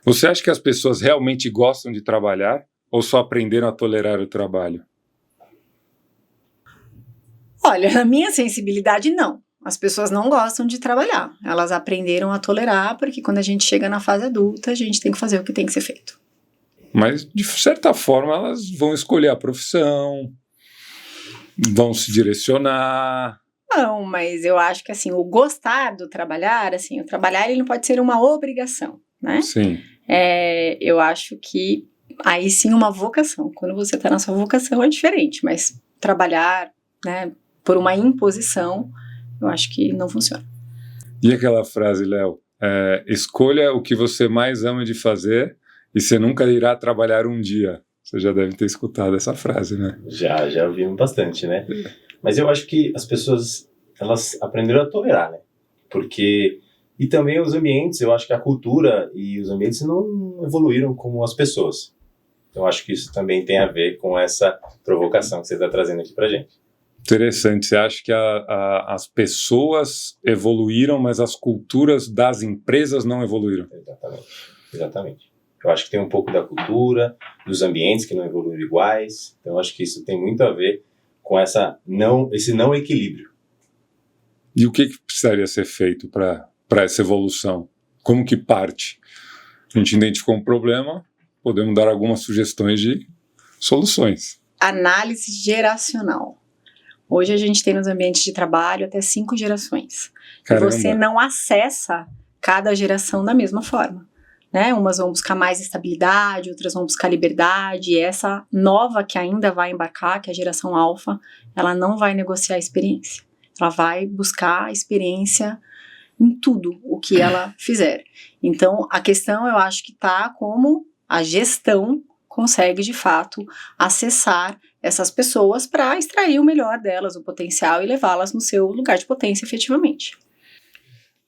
Você acha que as pessoas realmente gostam de trabalhar ou só aprenderam a tolerar o trabalho? Olha, na minha sensibilidade, não. As pessoas não gostam de trabalhar. Elas aprenderam a tolerar, porque quando a gente chega na fase adulta, a gente tem que fazer o que tem que ser feito. Mas, de certa forma, elas vão escolher a profissão, vão se direcionar. Não, mas eu acho que assim, o gostar do trabalhar, assim, o trabalhar ele não pode ser uma obrigação, né? Sim. Eu acho que aí sim uma vocação. Quando você está na sua vocação é diferente, mas trabalhar, né, por uma imposição, eu acho que não funciona. E aquela frase, Léo? Escolha o que você mais ama de fazer e você nunca irá trabalhar um dia. Você já deve ter escutado essa frase, né? Já ouvimos bastante, né? Mas eu acho que as pessoas, elas aprenderam a tolerar, né? Porque... E também os ambientes, eu acho que a cultura e os ambientes não evoluíram como as pessoas. Então, eu acho que isso também tem a ver com essa provocação que você está trazendo aqui pra gente. Interessante. Você acha que as pessoas evoluíram, mas as culturas das empresas não evoluíram? Exatamente. Eu acho que tem um pouco da cultura, dos ambientes que não evoluíram iguais. Então, eu acho que isso tem muito a ver com esse não equilíbrio. E o que precisaria ser feito para essa evolução? Como que parte? A gente identificou um problema, podemos dar algumas sugestões de soluções. Análise geracional. Hoje a gente tem nos ambientes de trabalho até 5 gerações. Caramba. E você não acessa cada geração da mesma forma, né? Umas vão buscar mais estabilidade, outras vão buscar liberdade, e essa nova que ainda vai embarcar, que é a geração alfa, ela não vai negociar a experiência. Ela vai buscar a experiência em tudo o que ela fizer. Então, a questão eu acho que está como a gestão consegue, de fato, acessar essas pessoas para extrair o melhor delas, o potencial, e levá-las no seu lugar de potência, efetivamente.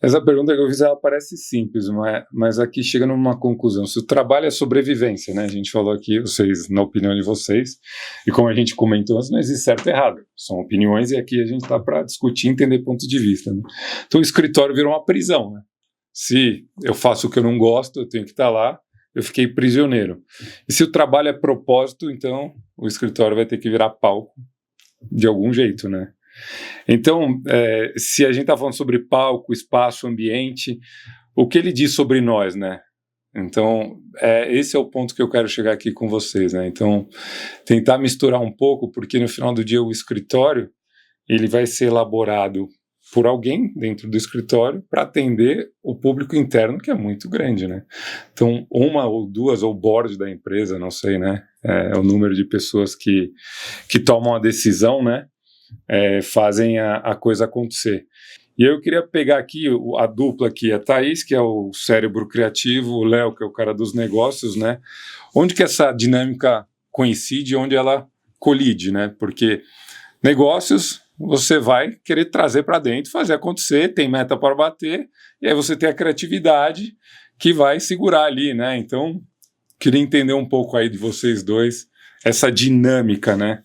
Essa pergunta que eu fiz, ela parece simples, mas aqui chega numa conclusão. Se o trabalho é sobrevivência, né? A gente falou aqui, vocês, na opinião de vocês, e como a gente comentou antes, não existe certo e errado. São opiniões e aqui a gente está para discutir e entender pontos de vista, né? Então o escritório virou uma prisão, né? Se eu faço o que eu não gosto, eu tenho que estar lá, eu fiquei prisioneiro. E se o trabalho é propósito, então o escritório vai ter que virar palco de algum jeito, né? Então, se a gente está falando sobre palco, espaço, ambiente, o que ele diz sobre nós, né? Então, esse é o ponto que eu quero chegar aqui com vocês, né? Então, tentar misturar um pouco, porque no final do dia o escritório, ele vai ser elaborado por alguém dentro do escritório para atender o público interno, que é muito grande, né? Então, uma ou duas, ou o board da empresa, não sei, né? É o número de pessoas que tomam a decisão, né? Fazem a coisa acontecer. E eu queria pegar aqui a dupla aqui, a Thaís, que é o cérebro criativo, o Léo, que é o cara dos negócios, né? Onde que essa dinâmica coincide, onde ela colide, né? Porque negócios você vai querer trazer para dentro, fazer acontecer, tem meta para bater, e aí você tem a criatividade que vai segurar ali, né? Então, queria entender um pouco aí de vocês dois, essa dinâmica, né?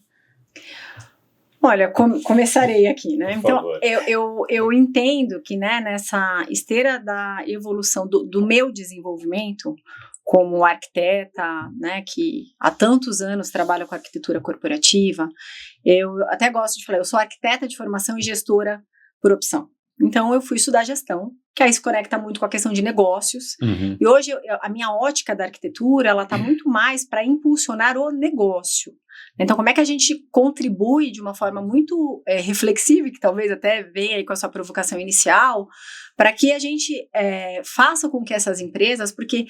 Olha, começarei aqui, né? Por Então, favor. eu entendo que, né, nessa esteira da evolução do meu desenvolvimento como arquiteta, né, que há tantos anos trabalha com arquitetura corporativa, eu até gosto de falar, eu sou arquiteta de formação e gestora por opção. Então, eu fui estudar gestão, que aí se conecta muito com a questão de negócios. Uhum. E hoje, a minha ótica da arquitetura, ela está muito mais para impulsionar o negócio. Então, como é que a gente contribui de uma forma muito reflexiva, que talvez até venha aí com a sua provocação inicial, para que a gente faça com que essas empresas, porque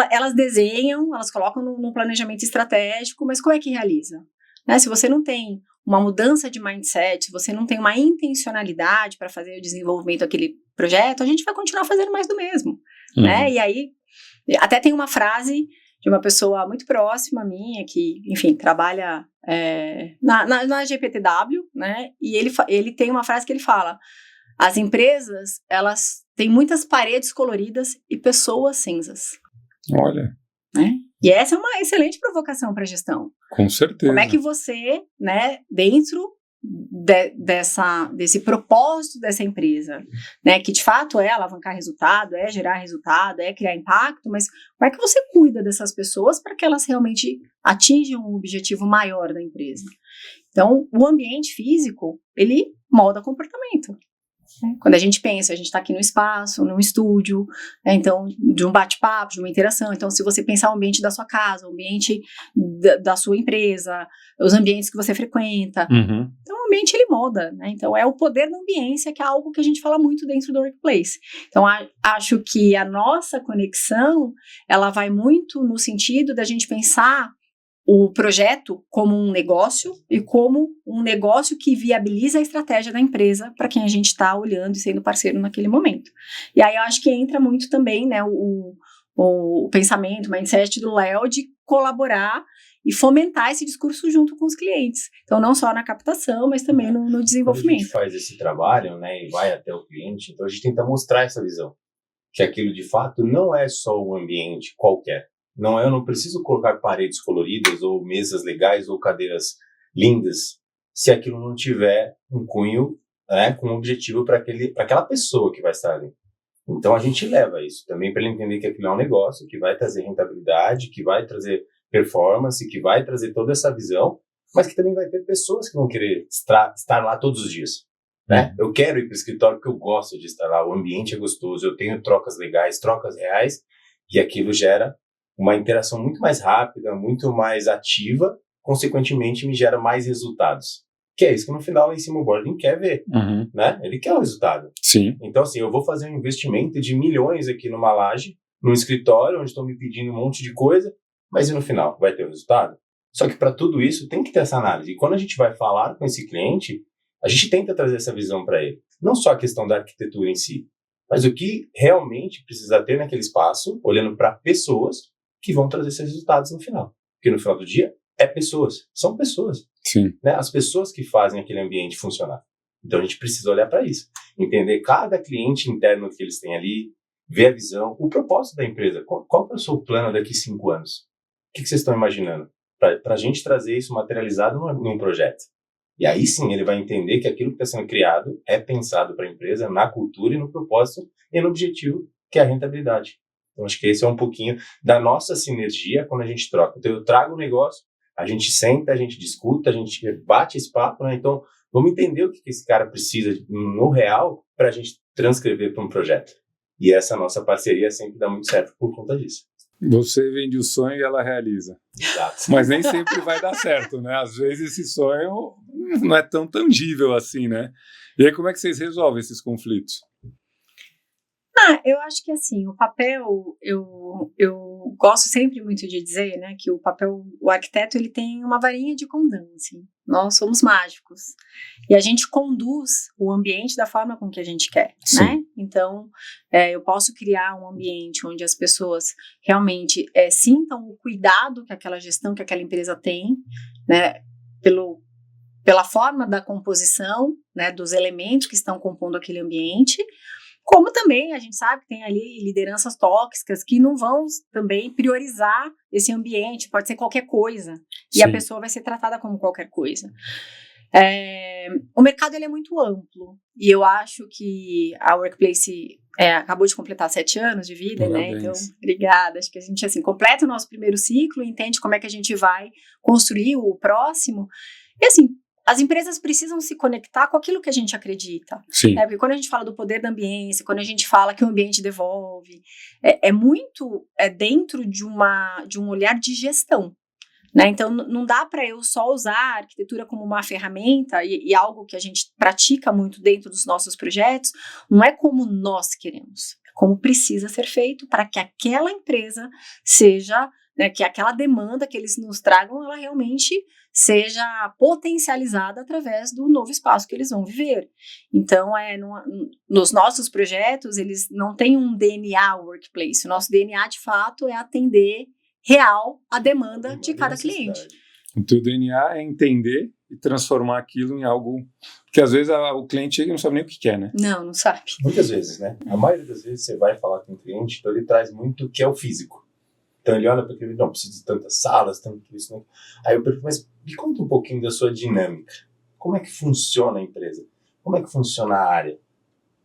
elas desenham, elas colocam no planejamento estratégico, mas como é que realiza? Né? Se você não tem uma mudança de mindset, se você não tem uma intencionalidade para fazer o desenvolvimento daquele projeto, a gente vai continuar fazendo mais do mesmo. Uhum. Né? E aí, até tem uma frase de uma pessoa muito próxima a minha, que, enfim, trabalha na GPTW, né? E ele tem uma frase que ele fala: as empresas, elas têm muitas paredes coloridas e pessoas cinzas. Olha. Né? E essa é uma excelente provocação para a gestão. Com certeza. Como é que você, né, dentro desse propósito dessa empresa, né, que de fato é alavancar resultado, é gerar resultado, é criar impacto, mas como é que você cuida dessas pessoas para que elas realmente atinjam um objetivo maior da empresa? Então, o ambiente físico, ele molda comportamento. Quando a gente pensa, a gente está aqui no espaço, num estúdio, então, de um bate-papo, de uma interação. Então, se você pensar o ambiente da sua casa, o ambiente da sua empresa, os ambientes que você frequenta, então o ambiente ele molda, né? Então, é o poder da ambiência, que é algo que a gente fala muito dentro do workplace. Então, acho que a nossa conexão, ela vai muito no sentido da gente pensar o projeto como um negócio e como um negócio que viabiliza a estratégia da empresa para quem a gente está olhando e sendo parceiro naquele momento. E aí eu acho que entra muito também, né, o pensamento, o mindset do Léo de colaborar e fomentar esse discurso junto com os clientes. Então, não só na captação, mas também no desenvolvimento. Quando a gente faz esse trabalho, né, e vai até o cliente, então a gente tenta mostrar essa visão, que aquilo de fato não é só um ambiente qualquer. Eu não preciso colocar paredes coloridas, ou mesas legais, ou cadeiras lindas, se aquilo não tiver um cunho, né, com um objetivo para aquela pessoa que vai estar ali. Então a gente leva isso também para ele entender que aquilo é um negócio que vai trazer rentabilidade, que vai trazer performance, que vai trazer toda essa visão, mas que também vai ter pessoas que vão querer estar lá todos os dias. Né? Eu quero ir para o escritório porque eu gosto de estar lá, o ambiente é gostoso, eu tenho trocas legais, trocas reais, e aquilo gera uma interação muito mais rápida, muito mais ativa, consequentemente me gera mais resultados. Que é isso que no final o Ensino Boarding quer ver, né? Ele quer o resultado. Sim. Então, assim, eu vou fazer um investimento de milhões aqui numa laje, num escritório, onde estão me pedindo um monte de coisa, mas e no final? Vai ter o resultado? Só que para tudo isso tem que ter essa análise. E quando a gente vai falar com esse cliente, a gente tenta trazer essa visão para ele. Não só a questão da arquitetura em si, mas o que realmente precisa ter naquele espaço, olhando para pessoas que vão trazer esses resultados no final. Porque no final do dia, são pessoas. Sim. Né? As pessoas que fazem aquele ambiente funcionar. Então a gente precisa olhar para isso. Entender cada cliente interno que eles têm ali, ver a visão, o propósito da empresa. Qual é o seu plano daqui 5 anos? O que vocês estão imaginando? Para a gente trazer isso materializado num projeto. E aí sim ele vai entender que aquilo que está sendo criado é pensado para a empresa, na cultura e no propósito e no objetivo, que é a rentabilidade. Então, acho que esse é um pouquinho da nossa sinergia quando a gente troca. Então, eu trago o negócio, a gente senta, a gente discuta, a gente bate esse papo, né? Então, vamos entender o que esse cara precisa no real para a gente transcrever para um projeto. E essa nossa parceria sempre dá muito certo por conta disso. Você vende o sonho e ela realiza. Exato. Mas nem sempre vai dar certo, né? Às vezes esse sonho não é tão tangível assim, né? E aí, como é que vocês resolvem esses conflitos? Eu acho que assim, o papel, eu gosto sempre muito de dizer, né, que o arquiteto, ele tem uma varinha de condão, assim. Nós somos mágicos. E a gente conduz o ambiente da forma com que a gente quer, Sim. né? Então, eu posso criar um ambiente onde as pessoas realmente sintam o cuidado que aquela gestão, que aquela empresa tem, né, pela forma da composição, né, dos elementos que estão compondo aquele ambiente, como também a gente sabe que tem ali lideranças tóxicas que não vão também priorizar esse ambiente, pode ser qualquer coisa, e a pessoa vai ser tratada como qualquer coisa. O mercado ele é muito amplo, e eu acho que a Workplace acabou de completar 7 anos de vida, Parabéns. né? Então, obrigada. Acho que a gente assim, completa o nosso primeiro ciclo, entende como é que a gente vai construir o próximo, e assim, as empresas precisam se conectar com aquilo que a gente acredita. Sim. Porque quando a gente fala do poder da ambiência, quando a gente fala que o ambiente devolve, é muito dentro de um olhar de gestão. Né? Então, não dá para eu só usar a arquitetura como uma ferramenta e algo que a gente pratica muito dentro dos nossos projetos, não é como nós queremos, é como precisa ser feito para que aquela empresa seja, né, que aquela demanda que eles nos tragam, ela realmente seja potencializada através do novo espaço que eles vão viver. Então, nos nossos projetos, eles não têm um DNA workplace. O nosso DNA, de fato, é atender real a demanda de cada cliente. O teu DNA é entender e transformar aquilo em algo que às vezes o cliente chega e não sabe nem o que quer, né? Não sabe. Muitas vezes, né? A maioria das vezes você vai falar com o cliente, então ele traz muito o que é o físico. Então ele olha para aquele, não, precisa de tantas salas, tanto isso, né? Aí eu pergunto, mas me conta um pouquinho da sua dinâmica. como é que funciona a empresa? Como é que funciona a área?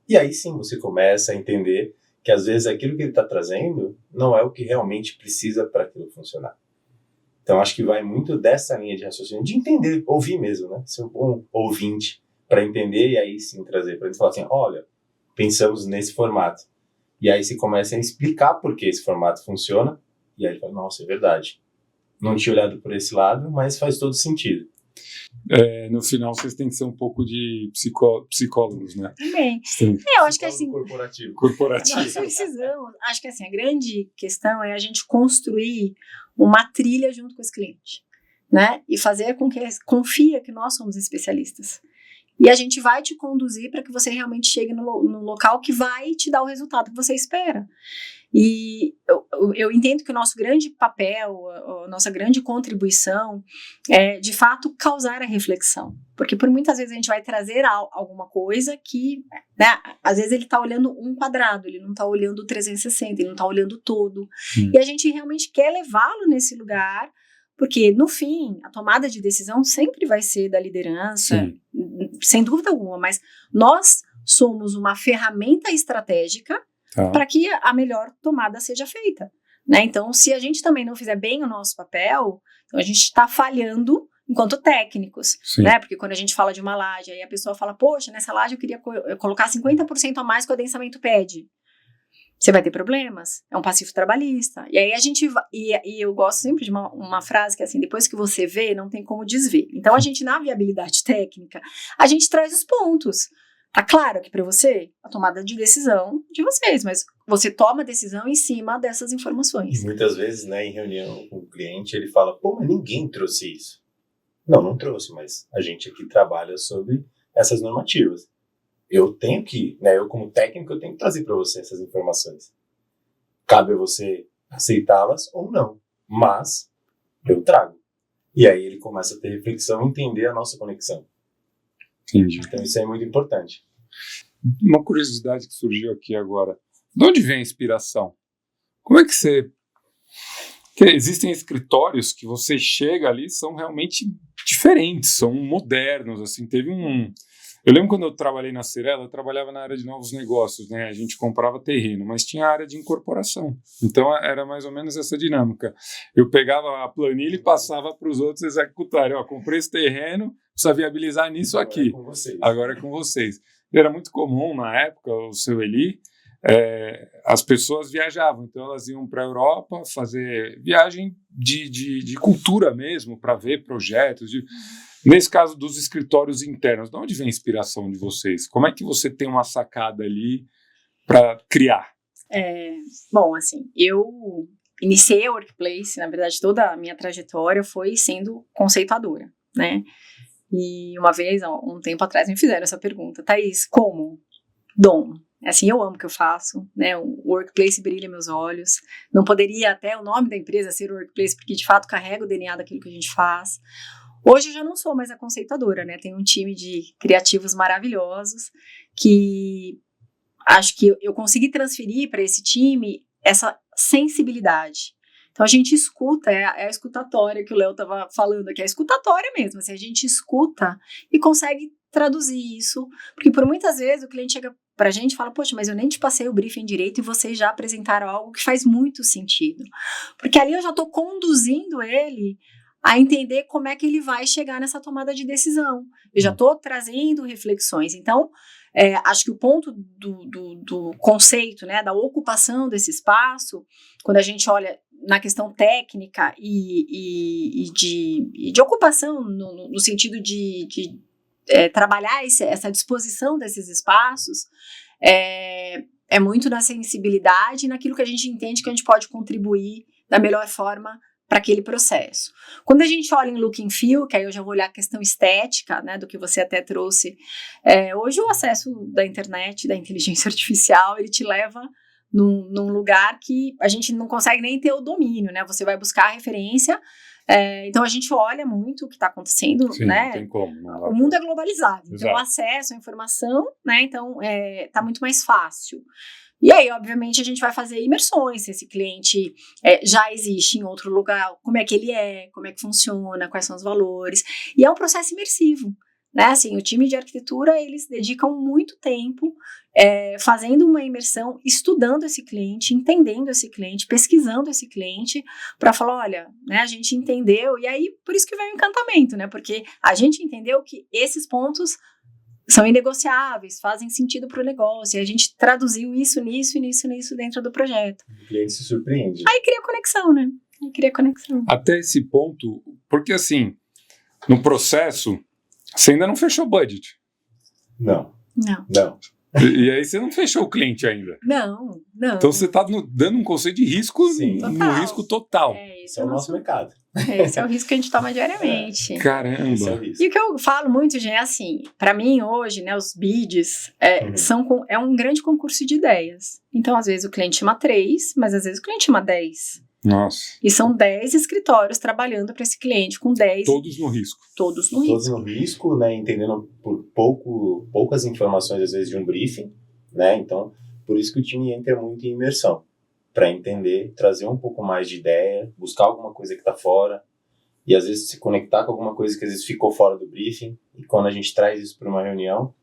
E aí sim você começa a entender que às vezes aquilo que ele está trazendo não é o que realmente precisa para aquilo funcionar. Então acho que vai muito dessa linha de raciocínio, de entender, ouvir mesmo, né? Ser um bom ouvinte para entender e aí sim trazer para ele falar assim, olha, pensamos nesse formato. E aí você começa a explicar por que esse formato funciona e aí ele fala, nossa, é verdade. Não tinha olhado por esse lado, mas faz todo sentido. No final, vocês têm que ser um pouco de psicólogos, né? Também. Sim. Eu acho que assim... Corporativo. Nós precisamos. Acho que assim, a grande questão é a gente construir uma trilha junto com esse cliente, né? E fazer com que ele confie que nós somos especialistas. E a gente vai te conduzir para que você realmente chegue no local que vai te dar o resultado que você espera. E eu entendo que o nosso grande papel, a nossa grande contribuição é, de fato, causar a reflexão. Porque por muitas vezes a gente vai trazer alguma coisa que, né, às vezes ele está olhando um quadrado, ele não está olhando 360, ele não está olhando todo. E a gente realmente quer levá-lo nesse lugar, porque no fim, a tomada de decisão sempre vai ser da liderança, Sim. sem dúvida alguma, mas nós somos uma ferramenta estratégica para que a melhor tomada seja feita, né? Então, se a gente também não fizer bem o nosso papel, então a gente está falhando enquanto técnicos, né? Porque quando a gente fala de uma laje, aí a pessoa fala, poxa, nessa laje eu queria colocar 50% a mais que o adensamento pede. Você vai ter problemas, é um passivo trabalhista. E aí a gente e eu gosto sempre de uma frase que é assim, depois que você vê, não tem como desver. Então a gente, na viabilidade técnica, a gente traz os pontos. Tá claro que para você, a tomada de decisão de vocês, mas você toma a decisão em cima dessas informações. E muitas vezes, né, em reunião com o cliente, ele fala, pô, mas ninguém trouxe isso. Não trouxe, mas a gente aqui trabalha sobre essas normativas. Eu tenho que, né, eu como técnico, eu tenho que trazer para você essas informações. Cabe a você aceitá-las ou não, mas eu trago. E aí ele começa a ter reflexão e entender a nossa conexão. Entendi. Então isso é muito importante. Uma curiosidade que surgiu aqui agora. De onde vem a inspiração? Como é que você... Porque existem escritórios que você chega ali, são realmente diferentes, são modernos, assim, teve um... Eu lembro quando eu trabalhei na Cyrela, eu trabalhava na área de novos negócios, né? A gente comprava terreno, mas tinha a área de incorporação. Então era mais ou menos essa dinâmica. Eu pegava a planilha e passava para os outros executarem. Ó, comprei esse terreno, precisa viabilizar nisso aqui. Agora é com vocês. Era muito comum na época, o seu Eli, as pessoas viajavam. Então elas iam para a Europa fazer viagem de cultura mesmo, para ver projetos. Nesse caso dos escritórios internos, de onde vem a inspiração de vocês? Como é que você tem uma sacada ali para criar? Bom, assim, eu iniciei a Workplace, na verdade toda a minha trajetória foi sendo conceituadora, né? E uma vez, um tempo atrás, me fizeram essa pergunta, Thaís, como? Dom. Assim, eu amo o que eu faço, né? O Workplace brilha meus olhos. Não poderia até o nome da empresa ser Workplace, porque de fato carrega o DNA daquilo que a gente faz. Hoje eu já não sou mais a conceituadora, né? Tenho um time de criativos maravilhosos que acho que eu consegui transferir para esse time essa sensibilidade. Então a gente escuta, é a escutatória que o Léo estava falando aqui, é a escutatória mesmo, assim, a gente escuta e consegue traduzir isso, porque por muitas vezes o cliente chega pra gente e fala, poxa, mas eu nem te passei o briefing direito e vocês já apresentaram algo que faz muito sentido, porque ali eu já estou conduzindo ele a entender como é que ele vai chegar nessa tomada de decisão. Eu já estou trazendo reflexões. Então, acho que o ponto do conceito, né, da ocupação desse espaço, quando a gente olha na questão técnica e de ocupação, no sentido de trabalhar essa disposição desses espaços, é muito na sensibilidade e naquilo que a gente entende que a gente pode contribuir da melhor forma para aquele processo. Quando a gente olha em look and feel, que aí eu já vou olhar a questão estética, né, do que você até trouxe, hoje o acesso da internet, da inteligência artificial, ele te leva num lugar que a gente não consegue nem ter o domínio, né, você vai buscar a referência, então a gente olha muito o que está acontecendo, Sim, né, não tem como, não o mundo é globalizado, Exato. Então o acesso à informação, né, então está muito mais fácil. E aí, obviamente, a gente vai fazer imersões, se esse cliente já existe em outro lugar, como é que ele como é que funciona, quais são os valores. E é um processo imersivo, né? Assim, o time de arquitetura, eles dedicam muito tempo fazendo uma imersão, estudando esse cliente, entendendo esse cliente, pesquisando esse cliente, para falar, olha, né, a gente entendeu, e aí, por isso que vem o encantamento, né? Porque a gente entendeu que esses pontos são inegociáveis, fazem sentido para o negócio, e a gente traduziu isso nisso dentro do projeto. O cliente se surpreende. Aí cria conexão, né? Até esse ponto, porque assim, no processo, você ainda não fechou o budget. Não. Não. E aí você não fechou o cliente ainda. Não. Então você está dando um conceito de risco, Sim. no risco total. Esse é o nosso mercado. Esse é o risco que a gente toma diariamente. Caramba. Esse é o risco. E o que eu falo muito, gente, é assim, para mim hoje, né, os bids é um grande concurso de ideias. Então, às vezes o cliente chama 3, mas às vezes o cliente chama 10. Nossa. E são 10 escritórios trabalhando para esse cliente com 10. Todos no risco. Todos no risco, né, entendendo por poucas informações, às vezes, de um briefing, né, então, por isso que o time entra muito em imersão, para entender, trazer um pouco mais de ideia, buscar alguma coisa que está fora, e às vezes se conectar com alguma coisa que às vezes ficou fora do briefing, e quando a gente traz isso para uma reunião,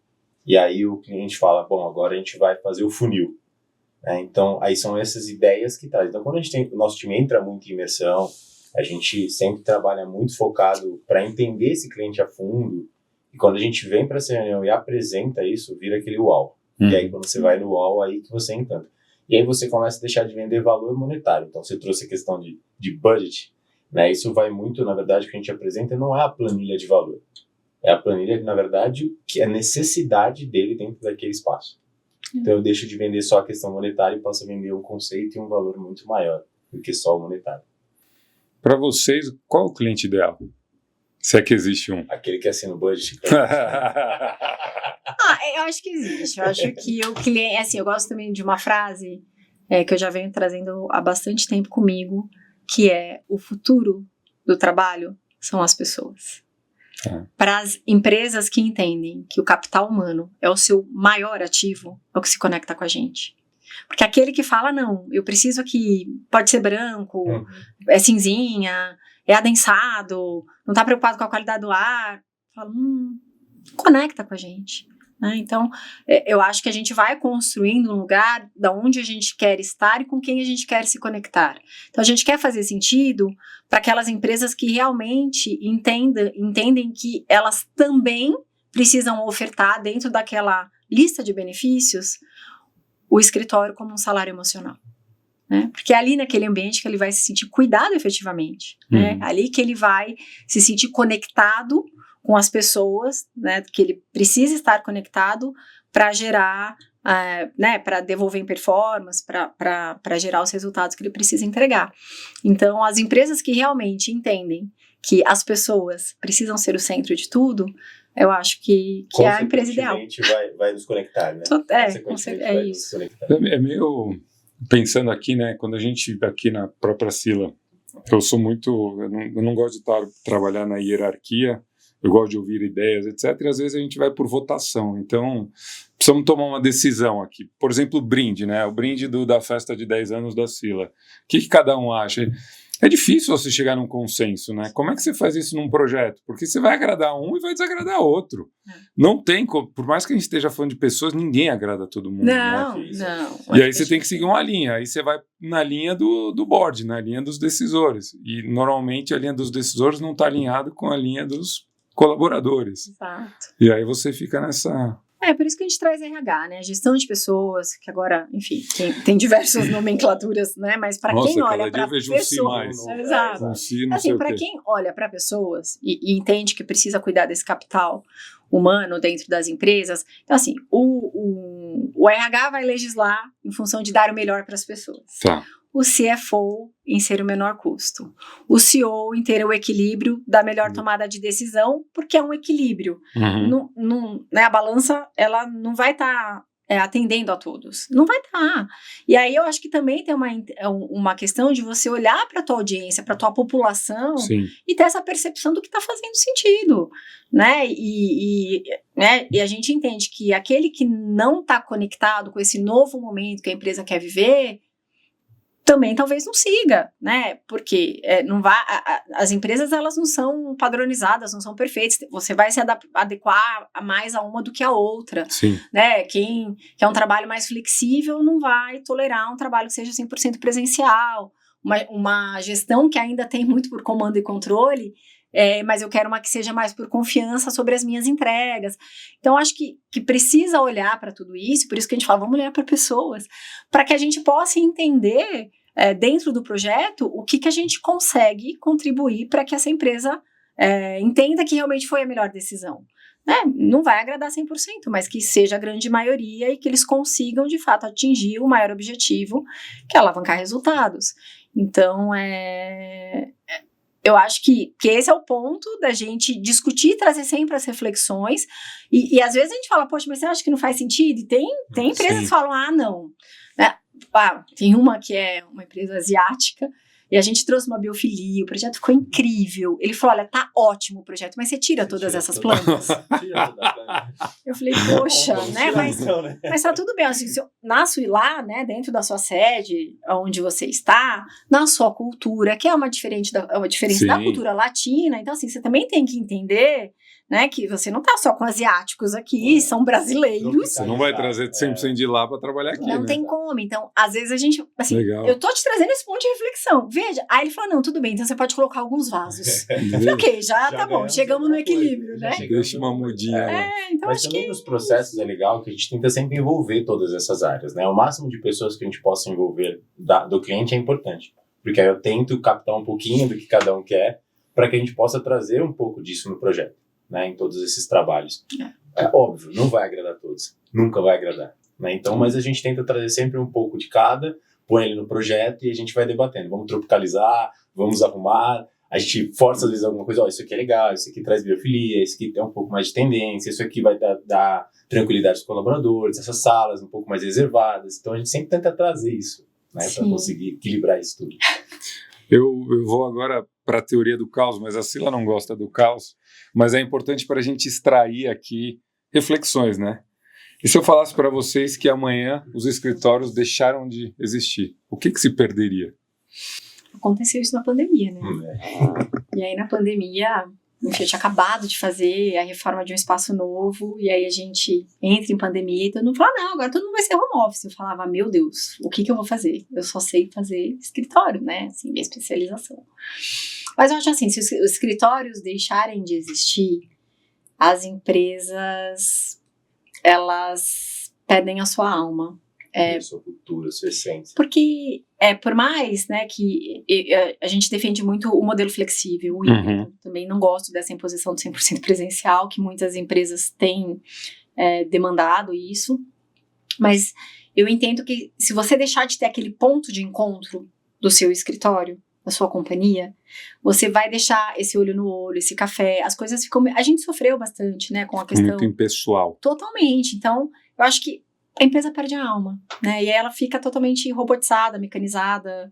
e aí o cliente fala, bom, agora a gente vai fazer o funil. Então, aí são essas ideias que traz. Então, quando o nosso time entra muito em imersão, a gente sempre trabalha muito focado para entender esse cliente a fundo. E quando a gente vem para essa reunião e apresenta isso, vira aquele uau. E aí, quando você vai no uau, aí que você encanta. E aí você começa a deixar de vender valor monetário. Então, você trouxe a questão de budget. Né? Isso vai muito, na verdade, o que a gente apresenta não é a planilha de valor. É a planilha, na verdade, que é a necessidade dele dentro daquele espaço. Então eu deixo de vender só a questão monetária e passo a vender um conceito e um valor muito maior do que só o monetário. Para vocês, qual é o cliente ideal? Se é que existe um. Aquele que assina o budget. Eu acho que existe. Eu acho que o cliente... Assim, eu gosto também de uma frase que eu já venho trazendo há bastante tempo comigo, que é: o futuro do trabalho são as pessoas. Para as empresas que entendem que o capital humano é o seu maior ativo, é o que se conecta com a gente. Porque aquele que fala, não, eu preciso que pode ser branco, é cinzinha, é adensado, não está preocupado com a qualidade do ar, fala, conecta com a gente. Né? Então, eu acho que a gente vai construindo um lugar da onde a gente quer estar e com quem a gente quer se conectar. Então, a gente quer fazer sentido para aquelas empresas que realmente entendem que elas também precisam ofertar dentro daquela lista de benefícios o escritório como um salário emocional. Né? Porque é ali naquele ambiente que ele vai se sentir cuidado efetivamente. Né? Ali que ele vai se sentir conectado com as pessoas, né, que ele precisa estar conectado para gerar, né, para devolver em performance, para gerar os resultados que ele precisa entregar. Então, as empresas que realmente entendem que as pessoas precisam ser o centro de tudo, eu acho que é a empresa ideal. Vai nos conectar, né? É isso. É meio... Pensando aqui, né, quando a gente, aqui na própria Sila, eu não gosto de trabalhar na hierarquia, eu gosto de ouvir ideias, etc. E às vezes a gente vai por votação. Então, precisamos tomar uma decisão aqui. Por exemplo, o brinde, né? O brinde da festa de 10 anos da Sila. O que cada um acha? É difícil você chegar num consenso, né? Como é que você faz isso num projeto? Porque você vai agradar um e vai desagradar outro. Não tem, por mais que a gente esteja falando de pessoas, ninguém agrada a todo mundo. Não. E aí você tem que seguir uma linha. Aí você vai na linha do board, na linha dos decisores. E normalmente a linha dos decisores não está alinhada com a linha dos colaboradores. Exato. E aí você fica nessa... Por isso que a gente traz RH, né? Gestão de pessoas, que agora, enfim, tem diversas nomenclaturas, né? Mas para quem olha para pessoas... Exato. Assim, para quem olha para pessoas e entende que precisa cuidar desse capital humano dentro das empresas, então assim, o RH vai legislar em função de dar o melhor para as pessoas. Tá. O CFO em ser o menor custo. O CEO em ter o equilíbrio da melhor tomada de decisão, porque é um equilíbrio. Né, a balança, ela não vai estar atendendo a todos. Não vai estar. E aí eu acho que também tem uma questão de você olhar para a tua audiência, para a tua população, Sim. E ter essa percepção do que está fazendo sentido. Né? E a gente entende que aquele que não está conectado com esse novo momento que a empresa quer viver, também talvez não siga, né? Porque não vai, as empresas elas não são padronizadas, não são perfeitas. Você vai se adequar mais a uma do que a outra. Sim. Né? Quem quer um trabalho mais flexível não vai tolerar um trabalho que seja 100% presencial. Uma gestão que ainda tem muito por comando e controle, mas eu quero uma que seja mais por confiança sobre as minhas entregas. Então, acho que precisa olhar para tudo isso, por isso que a gente fala, vamos olhar para pessoas, para que a gente possa entender, dentro do projeto, o que a gente consegue contribuir para que essa empresa entenda que realmente foi a melhor decisão. Né? Não vai agradar 100%, mas que seja a grande maioria e que eles consigam, de fato, atingir o maior objetivo, que é alavancar resultados. Então, eu acho que esse é o ponto da gente discutir, trazer sempre as reflexões, e às vezes a gente fala, poxa, mas você acha que não faz sentido? E tem empresas que falam, não. Né? Tem uma que é uma empresa asiática, e a gente trouxe uma biofilia, o projeto ficou incrível. Ele falou, olha, tá ótimo o projeto, mas você tira todas essas plantas? Eu falei, poxa, né, mas tá tudo bem, assim, se eu nasço lá, né, dentro da sua sede, onde você está, na sua cultura, que é uma diferença da cultura latina, então assim, você também tem que entender, né, que você não tá só com asiáticos aqui, são brasileiros. Você não vai trazer 100% de lá para trabalhar aqui, Não tem como, então, às vezes a gente, assim, Legal. eu tô te trazendo esse ponto de reflexão, veja, aí ele falou, não, tudo bem, então você pode colocar alguns vasos. Ok, já tá bom, chegamos no equilíbrio, né? Deixa uma mudinha lá. Então mas acho também que... nos processos é legal que a gente tenta sempre envolver todas essas áreas, né? O máximo de pessoas que a gente possa envolver do cliente é importante, porque aí eu tento captar um pouquinho do que cada um quer, para que a gente possa trazer um pouco disso no projeto, né? Em todos esses trabalhos. É óbvio, não vai agradar a todos, nunca vai agradar, né? Então, mas a gente tenta trazer sempre um pouco de cada, põe ele no projeto e a gente vai debatendo. Vamos tropicalizar, vamos arrumar, a gente força às vezes alguma coisa, isso aqui é legal, isso aqui traz biofilia, isso aqui tem um pouco mais de tendência, isso aqui vai dar tranquilidade aos colaboradores, essas salas um pouco mais reservadas. Então a gente sempre tenta trazer isso, né, para conseguir equilibrar isso tudo. Eu vou agora para a teoria do caos, mas a Sila não gosta do caos, mas é importante para a gente extrair aqui reflexões, né? E se eu falasse para vocês que amanhã os escritórios deixaram de existir, o que se perderia? Aconteceu isso na pandemia, né? E aí na pandemia, enfim, eu tinha acabado de fazer a reforma de um espaço novo, e aí a gente entra em pandemia e todo mundo fala, não, agora todo mundo vai ser home office. Eu falava, meu Deus, o que eu vou fazer? Eu só sei fazer escritório, né? Assim, minha especialização. Mas eu acho assim, se os escritórios deixarem de existir, as empresas, elas perdem a sua alma. Sua cultura, sua essência. Porque, por mais, né, que a gente defende muito o modelo flexível, o híbrido. Também não gosto dessa imposição de 100% presencial, que muitas empresas têm demandado isso. Mas eu entendo que se você deixar de ter aquele ponto de encontro do seu escritório, da sua companhia, você vai deixar esse olho no olho, esse café, as coisas ficam... A gente sofreu bastante, né, com a questão... Muito impessoal. Totalmente. Então, eu acho que a empresa perde a alma, né? E aí ela fica totalmente robotizada, mecanizada.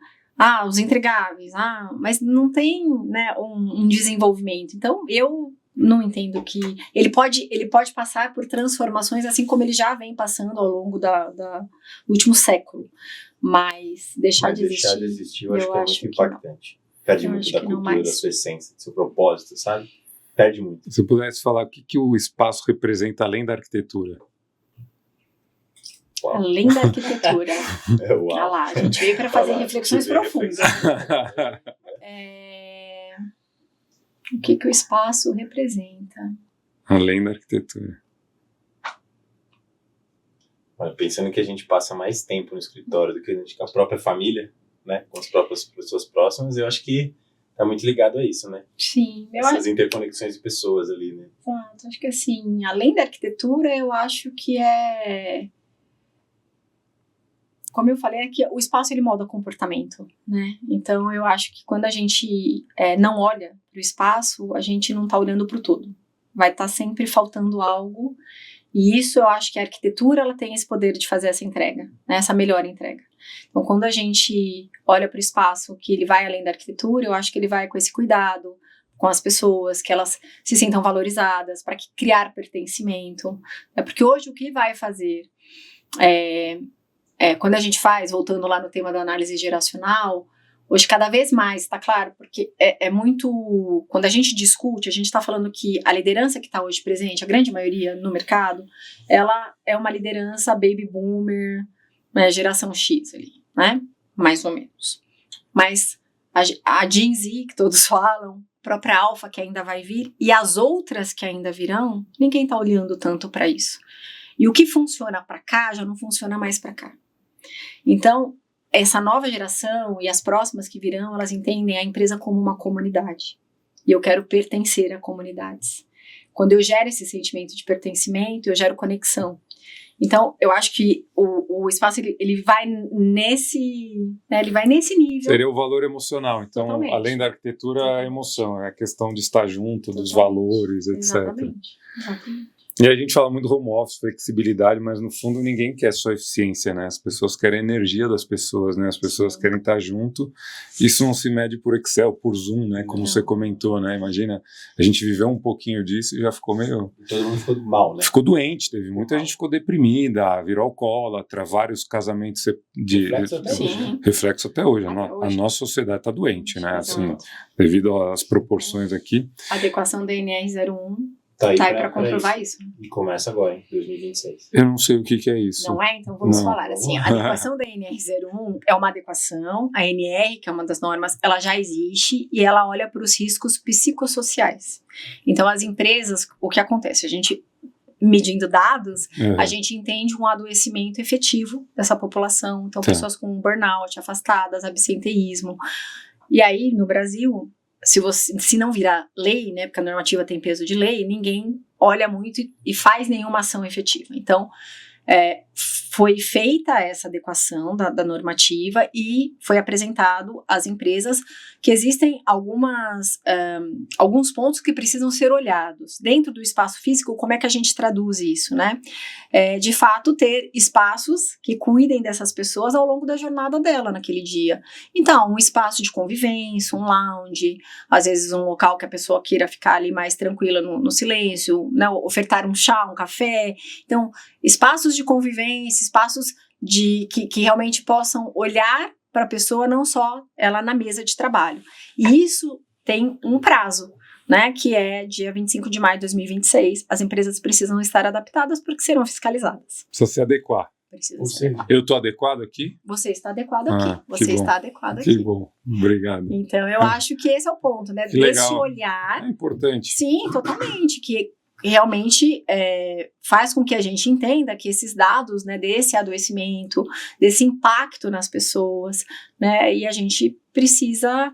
Os entregáveis. Mas não tem, né, um desenvolvimento. Então, eu não entendo que... Ele pode passar por transformações, assim como ele já vem passando ao longo do último século. Mas deixar de existir, eu acho que é muito impactante. Perde muito da cultura, da sua essência, do seu propósito, sabe? Perde muito. Se eu pudesse falar o que o espaço representa além da arquitetura? Uau. Além da arquitetura. Olha lá, a gente veio para fazer reflexões profundas. O que o espaço representa? Além da arquitetura. Pensando que a gente passa mais tempo no escritório do que a gente com a própria família, né? Com as próprias pessoas próximas, eu acho que tá muito ligado a isso, né? Sim. Essas interconexões de pessoas ali, né? Exato. Acho que assim, além da arquitetura, eu acho que como eu falei, é que o espaço ele molda comportamento, né? Então eu acho que quando a gente não olha para o espaço, a gente não está olhando para o todo. Vai estar sempre faltando algo, e isso eu acho que a arquitetura ela tem esse poder de fazer essa entrega, né? Essa melhor entrega. Então quando a gente olha para o espaço, que ele vai além da arquitetura, eu acho que ele vai com esse cuidado com as pessoas, que elas se sintam valorizadas, para criar pertencimento. Porque hoje o que vai fazer quando a gente faz, voltando lá no tema da análise geracional, hoje cada vez mais, tá claro, porque é muito, quando a gente discute, a gente está falando que a liderança que está hoje presente, a grande maioria no mercado, ela é uma liderança baby boomer, né, geração X ali, né, mais ou menos. Mas a Gen Z, que todos falam, a própria Alpha que ainda vai vir, e as outras que ainda virão, ninguém está olhando tanto para isso. E o que funciona para cá, já não funciona mais para cá. Então, essa nova geração e as próximas que virão, elas entendem a empresa como uma comunidade. E eu quero pertencer a comunidades. Quando eu gero esse sentimento de pertencimento, eu gero conexão. Então, eu acho que o espaço, ele vai nesse, né, ele vai nesse nível. Seria o valor emocional. Então, Totalmente. além da arquitetura, a emoção. É a questão de estar junto, dos Totalmente. valores, etc. Exatamente. E a gente fala muito do home office, flexibilidade, mas no fundo ninguém quer só eficiência, né? As pessoas querem a energia das pessoas, né? As pessoas querem estar junto. Isso não se mede por Excel, por Zoom, né? Como você comentou, né? Imagina, a gente viveu um pouquinho disso e já ficou meio... Todo mundo ficou mal, né? Ficou doente, teve muita gente ficou deprimida, virou alcoólatra, vários casamentos de... Reflexo até hoje, né? Reflexo até hoje. Até A hoje. nossa sociedade está doente, né? Assim, Exato. devido às proporções aqui. A adequação da NR01 Tá aí para comprovar isso. E começa agora, em 2026. Eu não sei o que é isso. Não é? Então vamos Não. falar assim. A adequação da NR01 é uma adequação. A NR, que é uma das normas, ela já existe e ela olha para os riscos psicossociais. Então as empresas, o que acontece? A gente, medindo dados, a gente entende um adoecimento efetivo dessa população. Então pessoas com burnout, afastadas, absenteísmo. E aí, no Brasil... Se não virar lei, né, porque a normativa tem peso de lei, ninguém olha muito e faz nenhuma ação efetiva. Então, foi feita essa adequação da normativa e foi apresentado às empresas que existem alguns pontos que precisam ser olhados. Dentro do espaço físico, como é que a gente traduz isso, né? De fato, ter espaços que cuidem dessas pessoas ao longo da jornada dela naquele dia. Então, um espaço de convivência, um lounge, às vezes um local que a pessoa queira ficar ali mais tranquila no silêncio, né? Ofertar um chá, um café. Então, espaços de convivência, espaços que realmente possam olhar para a pessoa, não só ela na mesa de trabalho. E isso tem um prazo, né, que é dia 25 de maio de 2026. As empresas precisam estar adaptadas porque serão fiscalizadas. Precisa se adequar. Precisa se adequar. Eu estou adequado aqui? Você está adequado aqui. Que Você bom. está adequado Que aqui. bom. Obrigado. Então, eu acho que esse é o ponto, né? Que legal. Desse olhar. É importante. Sim, totalmente. Que realmente faz com que a gente entenda que esses dados, né, desse adoecimento, desse impacto nas pessoas, né, e a gente precisa,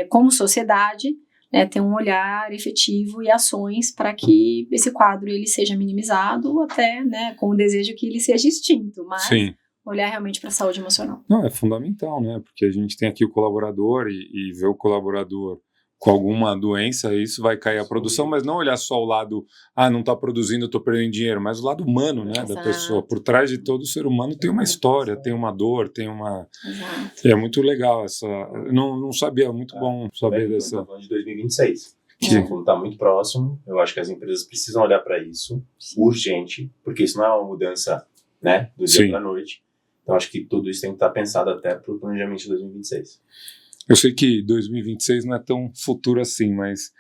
como sociedade, né, ter um olhar efetivo e ações para que esse quadro ele seja minimizado, até, né, com o desejo que ele seja extinto, mas Sim. olhar realmente para a saúde emocional. Não, é fundamental, né? Porque a gente tem aqui o colaborador e ver o colaborador com alguma doença, isso vai cair a produção, mas não olhar só o lado, não está produzindo, estou perdendo dinheiro, mas o lado humano, né, da pessoa. Por trás de todo ser humano tem uma história, tem uma dor, tem uma... Exato. É muito legal essa... Não sabia, muito bom saber dessa... Estou falando de 2026. Que... Como está muito próximo, eu acho que as empresas precisam olhar para isso, urgente, porque isso não é uma mudança, né, do dia para a noite. Então acho que tudo isso tem que estar pensado até para o planejamento de 2026. Eu sei que 2026 não é tão futuro assim, mas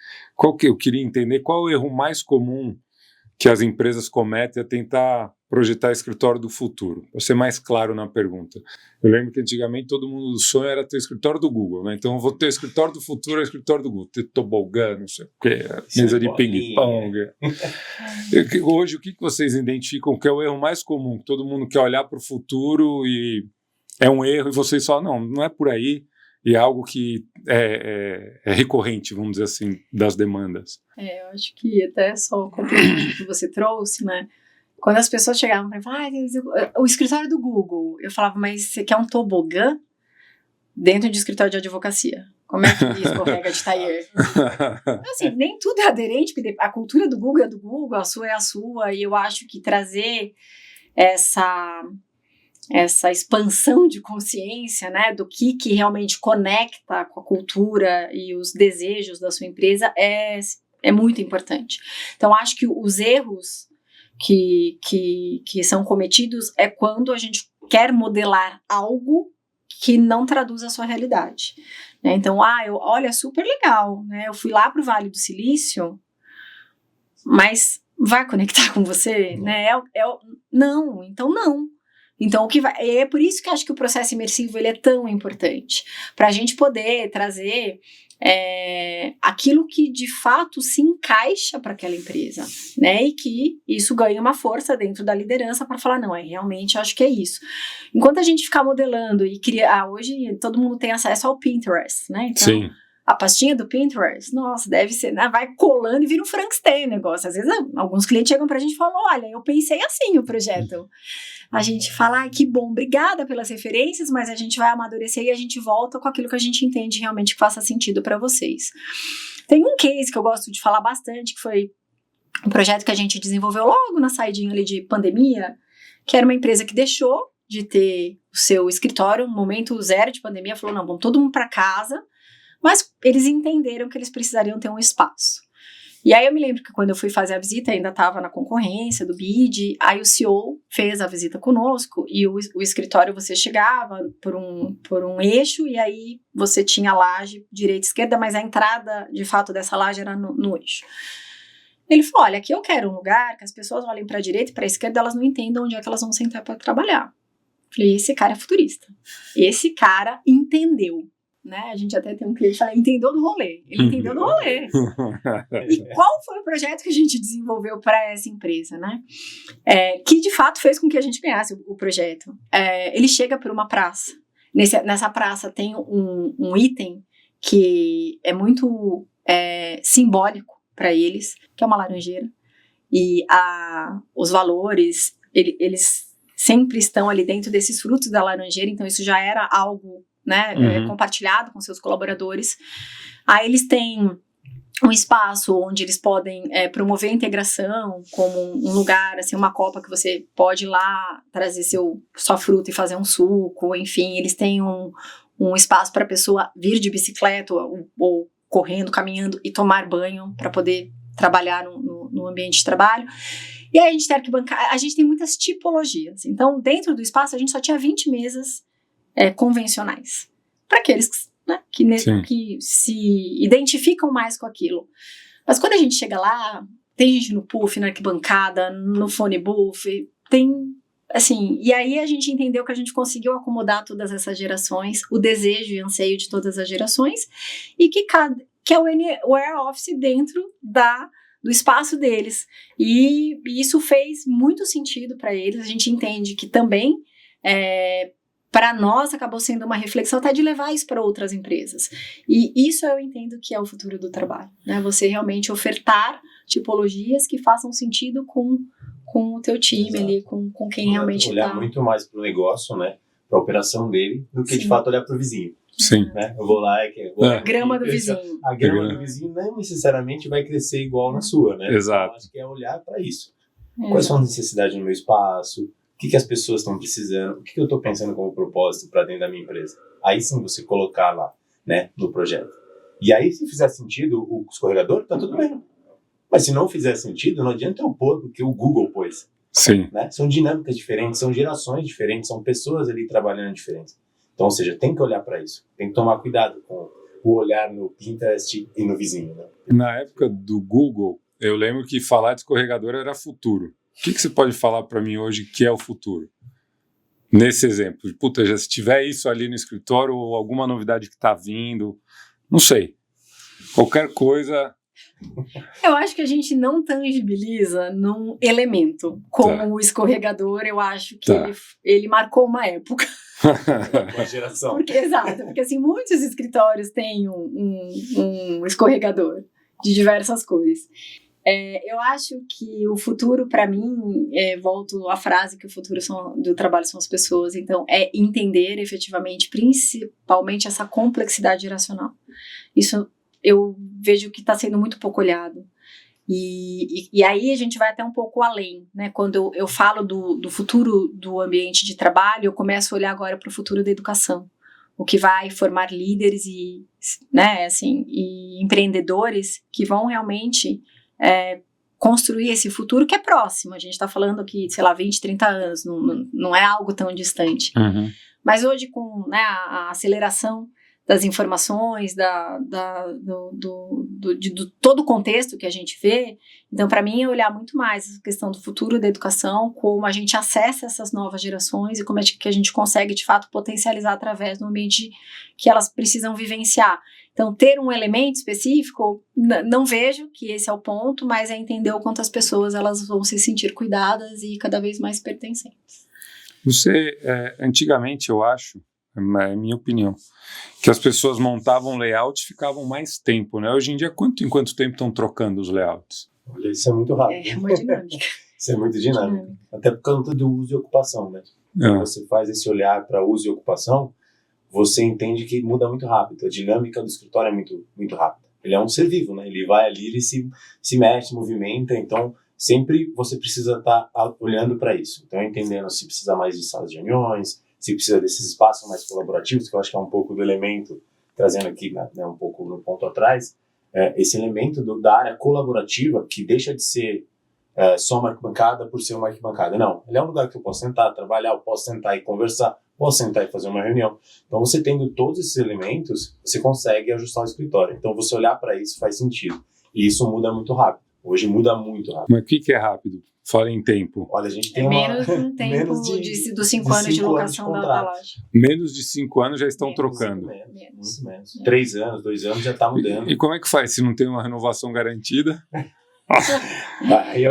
eu queria entender qual o erro mais comum que as empresas cometem a tentar projetar escritório do futuro. Vou ser mais claro na pergunta. Eu lembro que antigamente todo mundo do sonho era ter o escritório do Google, né? Então eu vou ter o escritório do futuro, é o escritório do Google. Ter tobogã, não sei o quê, mesa de ping-pong. Hoje, o que vocês identificam que é o erro mais comum? Todo mundo quer olhar para o futuro e é um erro e vocês falam, não é por aí. E é algo que é recorrente, vamos dizer assim, das demandas. Eu acho que até só o complemento que você trouxe, né? Quando as pessoas chegavam para mim, o escritório do Google, eu falava, mas você quer um tobogã dentro de escritório de advocacia? Como é que escorrega de taier? Assim, nem tudo é aderente, porque a cultura do Google é do Google, a sua é a sua, e eu acho que trazer essa expansão de consciência, né, do que realmente conecta com a cultura e os desejos da sua empresa é muito importante. Então, acho que os erros que são cometidos é quando a gente quer modelar algo que não traduz a sua realidade, né? Então, olha, super legal, né? Eu fui lá para o Vale do Silício, mas vai conectar com você, né? Não, então não. Então, é por isso que eu acho que o processo imersivo ele é tão importante, para a gente poder trazer aquilo que de fato se encaixa para aquela empresa, né? E que isso ganha uma força dentro da liderança para falar, não, realmente acho que é isso. Enquanto a gente ficar modelando e criar, hoje todo mundo tem acesso ao Pinterest, né? Então, sim. A pastinha do Pinterest, nossa, deve ser, né? Vai colando e vira um Frankenstein o negócio. Às vezes, alguns clientes chegam pra gente e falam, olha, eu pensei assim o projeto. A gente fala, que bom, obrigada pelas referências, mas a gente vai amadurecer e a gente volta com aquilo que a gente entende realmente que faça sentido para vocês. Tem um case que eu gosto de falar bastante, que foi um projeto que a gente desenvolveu logo na saidinha ali de pandemia, que era uma empresa que deixou de ter o seu escritório, no momento zero de pandemia, falou, não, vamos todo mundo para casa, mas eles entenderam que eles precisariam ter um espaço. E aí eu me lembro que quando eu fui fazer a visita, ainda estava na concorrência do BID, aí o CEO fez a visita conosco, e o escritório você chegava por um eixo, e aí você tinha a laje direita e esquerda, mas a entrada, de fato, dessa laje era no eixo. Ele falou, olha, aqui eu quero um lugar que as pessoas olhem para a direita e para a esquerda, elas não entendam onde é que elas vão sentar para trabalhar. Falei, esse cara é futurista. Esse cara entendeu. Né? A gente até tem um cliente que fala, entendeu do rolê. Ele entendeu do rolê. E qual foi o projeto que a gente desenvolveu para essa empresa, né? Que de fato fez com que a gente ganhasse o projeto. Ele chega por uma praça. Nessa praça tem um item que é muito simbólico para eles, que é uma laranjeira. E os valores, eles sempre estão ali dentro desses frutos da laranjeira, então isso já era algo, né, compartilhado com seus colaboradores. Aí eles têm um espaço onde eles podem promover a integração, como um lugar, assim, uma copa que você pode ir lá trazer sua fruta e fazer um suco, enfim, eles têm um espaço para a pessoa vir de bicicleta ou correndo, caminhando e tomar banho para poder trabalhar no ambiente de trabalho. E aí a gente tem arquibancada, a gente tem muitas tipologias. Então, dentro do espaço, a gente só tinha 20 mesas convencionais, para aqueles que se identificam mais com aquilo. Mas quando a gente chega lá, tem gente no puff, na arquibancada, no phone booth, tem, assim, e aí a gente entendeu que a gente conseguiu acomodar todas essas gerações, o desejo e anseio de todas as gerações, e que é o Anywhere Office dentro do espaço deles. E isso fez muito sentido para eles. A gente entende que também para nós acabou sendo uma reflexão até de levar isso para outras empresas. E isso eu entendo que é o futuro do trabalho, né? Você realmente ofertar tipologias que façam sentido com o teu time. Exato. Ali, com quem realmente olhar muito mais para o negócio, né? Para a operação dele, do que de fato olhar para o vizinho. Sim. Né? Eu vou lá a grama do vizinho. A grama do vizinho não necessariamente vai crescer igual na sua, né? Exato. Então, acho que é olhar para isso. Quais são as necessidades no meu espaço? O que as pessoas estão precisando? O que eu estou pensando como propósito para dentro da minha empresa? Aí sim você colocar lá, né, no projeto. E aí, se fizer sentido o escorregador, tá tudo bem. Mas se não fizer sentido, não adianta eu pôr o que o Google pôs. Sim. Né? São dinâmicas diferentes, são gerações diferentes, são pessoas ali trabalhando diferentes. Então, ou seja, tem que olhar para isso. Tem que tomar cuidado com o olhar no Pinterest e no vizinho. Né? Na época do Google, eu lembro que falar de escorregador era futuro. O que você pode falar para mim hoje que é o futuro? Nesse exemplo, puta, já se tiver isso ali no escritório ou alguma novidade que está vindo, não sei. Qualquer coisa. Eu acho que a gente não tangibiliza num elemento. Como o escorregador, eu acho que ele marcou uma época. Uma geração. Exato, porque assim, muitos escritórios têm um escorregador de diversas cores. Eu acho que o futuro, para mim, volto à frase que o futuro do trabalho são as pessoas, então é entender efetivamente, principalmente essa complexidade geracional. Isso eu vejo que está sendo muito pouco olhado. E aí a gente vai até um pouco além, né? Quando eu falo do futuro do ambiente de trabalho, eu começo a olhar agora para o futuro da educação. O que vai formar líderes e empreendedores que vão realmente construir esse futuro que é próximo. A gente está falando aqui, sei lá, 20, 30 anos, não é algo tão distante. Uhum. Mas hoje, com, né, a aceleração das informações, de todo o contexto que a gente vê, então, para mim, é olhar muito mais essa questão do futuro da educação, como a gente acessa essas novas gerações e como é que a gente consegue, de fato, potencializar através do ambiente que elas precisam vivenciar. Então, ter um elemento específico, não vejo que esse é o ponto, mas é entender o quanto as pessoas elas vão se sentir cuidadas e cada vez mais pertencentes. Você, antigamente, eu acho, é minha opinião, que as pessoas montavam layout e ficavam mais tempo, né? Hoje em dia, em quanto tempo estão trocando os layouts? Olha, isso é muito rápido. É uma dinâmica. Isso é muito dinâmico. Até por causa do uso e ocupação, né? Quando você faz esse olhar para uso e ocupação, você entende que muda muito rápido. A dinâmica do escritório é muito, muito rápida. Ele é um ser vivo, né? Ele vai ali, ele se mexe, se movimenta, então sempre você precisa estar olhando para isso. Então, entendendo se precisa mais de salas de reuniões, se precisa desses espaços mais colaborativos, que eu acho que é um pouco do elemento, trazendo aqui, né, um pouco no ponto atrás, esse elemento da área colaborativa, que deixa de ser só uma arquibancada por ser uma arquibancada. Não, ele é um lugar que eu posso sentar, trabalhar, eu posso sentar e conversar, posso sentar e fazer uma reunião. Então, você tendo todos esses elementos, você consegue ajustar o escritório. Então, você olhar para isso faz sentido. E isso muda muito rápido. Hoje muda muito rápido. Mas o que é rápido? Fala em tempo. Olha, a gente tem menos de um tempo dos 5 anos de locação da loja. Menos de 5 anos já estão trocando. Muito menos. 3 anos, 2 anos já está mudando. E como é que faz se não tem uma renovação garantida? Aí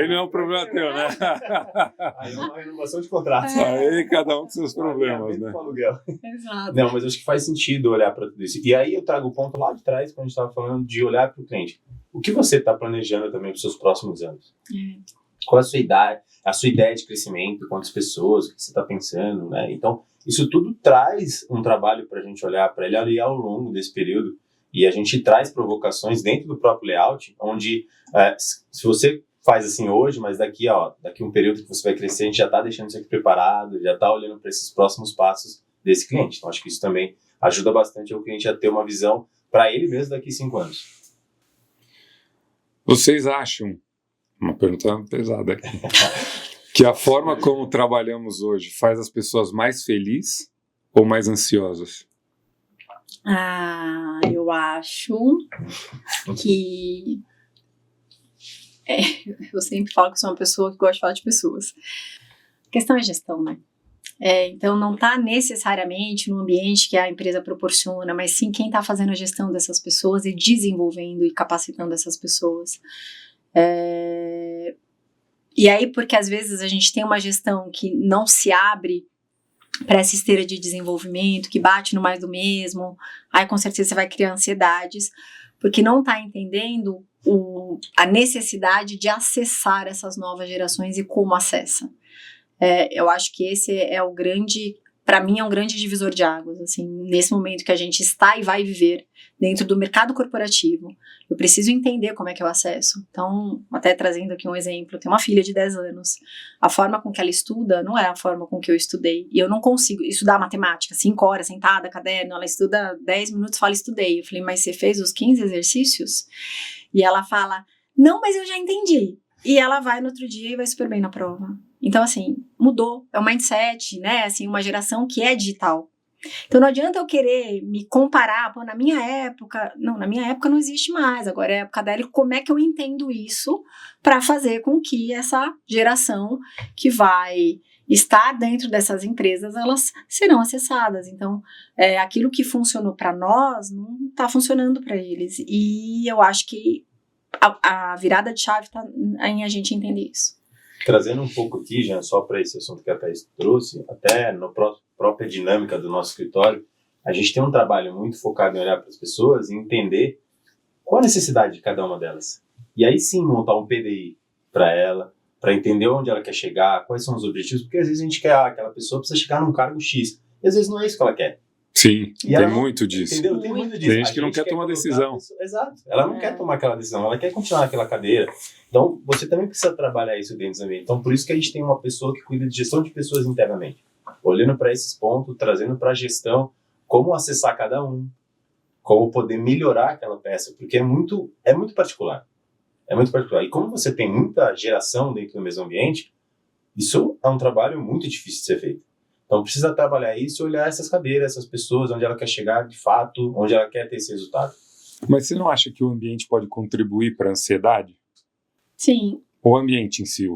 não é um problema teu, né? Aí é uma renovação de contrato. Aí cada um com seus problemas, né? Exato. Não, mas acho que faz sentido olhar para tudo isso. E aí eu trago o ponto lá de trás, quando a gente estava falando de olhar para o cliente. O que você está planejando também para os seus próximos anos? Qual é a sua ideia de crescimento? Quantas pessoas? O que você está pensando? Né? Então, isso tudo traz um trabalho para a gente olhar para ele ali ao longo desse período. E a gente traz provocações dentro do próprio layout, onde se você faz assim hoje, mas daqui um período que você vai crescer, a gente já está deixando isso aqui preparado, já está olhando para esses próximos passos desse cliente. Então, acho que isso também ajuda bastante o cliente a ter uma visão para ele mesmo daqui a 5 anos. Vocês acham, uma pergunta pesada aqui, que a forma como trabalhamos hoje faz as pessoas mais felizes ou mais ansiosas? Eu acho que... eu sempre falo que sou uma pessoa que gosta de falar de pessoas. A questão é gestão, né? Então não está necessariamente no ambiente que a empresa proporciona, mas sim quem está fazendo a gestão dessas pessoas e desenvolvendo e capacitando essas pessoas. E aí, porque às vezes a gente tem uma gestão que não se abre para essa esteira de desenvolvimento, que bate no mais do mesmo, aí com certeza você vai criar ansiedades, porque não está entendendo a necessidade de acessar essas novas gerações e como acessa. Eu acho que esse é o grande, para mim é um grande divisor de águas, assim, nesse momento que a gente está e vai viver dentro do mercado corporativo. Eu preciso entender como é que eu acesso. Então, até trazendo aqui um exemplo, eu tenho uma filha de 10 anos. A forma com que ela estuda não é a forma com que eu estudei. E eu não consigo estudar matemática, 5 horas, sentada, caderno, ela estuda 10 minutos, fala, estudei. Eu falei, mas você fez os 15 exercícios? E ela fala, não, mas eu já entendi. E ela vai no outro dia e vai super bem na prova. Então, assim, mudou. É um mindset, né? Assim, uma geração que é digital. Então, não adianta eu querer me comparar, na minha época... Não, na minha época não existe mais. Agora é a época dela. Como é que eu entendo isso para fazer com que essa geração que vai estar dentro dessas empresas, elas serão acessadas. Então, aquilo que funcionou para nós não está funcionando para eles. E eu acho que a virada de chave está em a gente entender isso. Trazendo um pouco aqui, Jean, só para esse assunto que a Thaís trouxe, até na própria dinâmica do nosso escritório, a gente tem um trabalho muito focado em olhar para as pessoas e entender qual a necessidade de cada uma delas. E aí sim montar um PDI para ela, para entender onde ela quer chegar, quais são os objetivos, porque às vezes a gente quer, aquela pessoa precisa chegar num cargo X, e às vezes não é isso que ela quer. Sim, E tem muito disso. Entendeu? Tem muito disso. Tem gente que não quer tomar decisão. Exato. Ela não quer tomar aquela decisão, ela quer continuar naquela cadeira. Então, você também precisa trabalhar isso dentro do ambiente. Então, por isso que a gente tem uma pessoa que cuida de gestão de pessoas internamente. Olhando para esses pontos, trazendo para a gestão como acessar cada um, como poder melhorar aquela peça, porque é muito particular. É muito particular. E como você tem muita geração dentro do mesmo ambiente, isso é um trabalho muito difícil de ser feito. Então precisa trabalhar isso e olhar essas cadeiras, essas pessoas, onde ela quer chegar de fato, onde ela quer ter esse resultado. Mas você não acha que o ambiente pode contribuir para a ansiedade? Sim. O ambiente em si?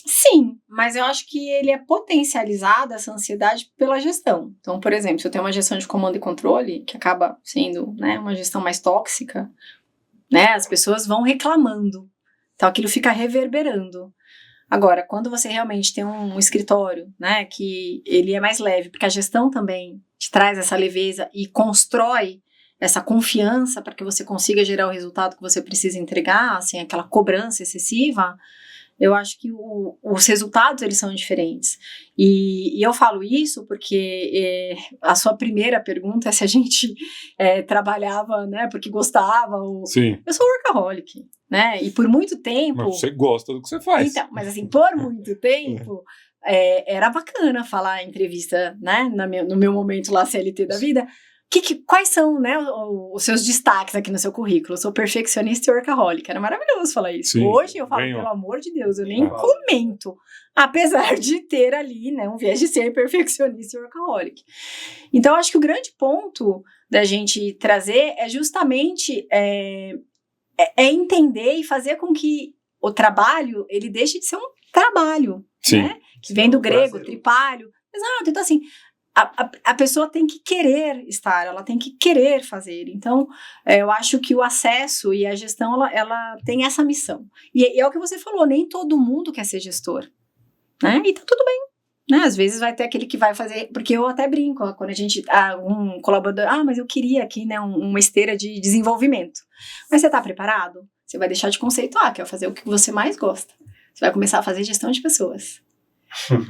Sim, mas eu acho que ele é potencializado, essa ansiedade, pela gestão. Então, por exemplo, se eu tenho uma gestão de comando e controle, que acaba sendo, né, uma gestão mais tóxica, né, as pessoas vão reclamando. Então, aquilo fica reverberando. Agora, quando você realmente tem um escritório, né, que ele é mais leve, porque a gestão também te traz essa leveza e constrói essa confiança para que você consiga gerar o resultado que você precisa entregar, sem aquela cobrança excessiva, eu acho que os resultados, eles são diferentes. E eu falo isso porque a sua primeira pergunta é se a gente trabalhava, né, porque gostava. Sim. Eu sou workaholic, né, e por muito tempo... Mas você gosta do que você faz. Então, mas assim, por muito tempo, era bacana falar em entrevista, né, no meu momento lá, CLT da vida, quais são, né, os seus destaques aqui no seu currículo? Eu sou perfeccionista e workaholic. Era maravilhoso falar isso. Sim, hoje eu falo, pelo amor de Deus, eu nem comento. Apesar de ter ali, né, um viés de ser perfeccionista e workaholic. Então, eu acho que o grande ponto da gente trazer é justamente entender e fazer com que o trabalho, ele deixe de ser um trabalho. Sim. Né? Que vem do grego, tripalho. Exato. Então, assim... A pessoa tem que querer estar, ela tem que querer fazer. Então, eu acho que o acesso e a gestão, ela tem essa missão. E é o que você falou, nem todo mundo quer ser gestor, né? E tá tudo bem, né? Às vezes vai ter aquele que vai fazer, porque eu até brinco, quando a gente, um colaborador, mas eu queria aqui, né, uma esteira de desenvolvimento. Mas você tá preparado? Você vai deixar de conceituar, que é fazer o que você mais gosta. Você vai começar a fazer gestão de pessoas.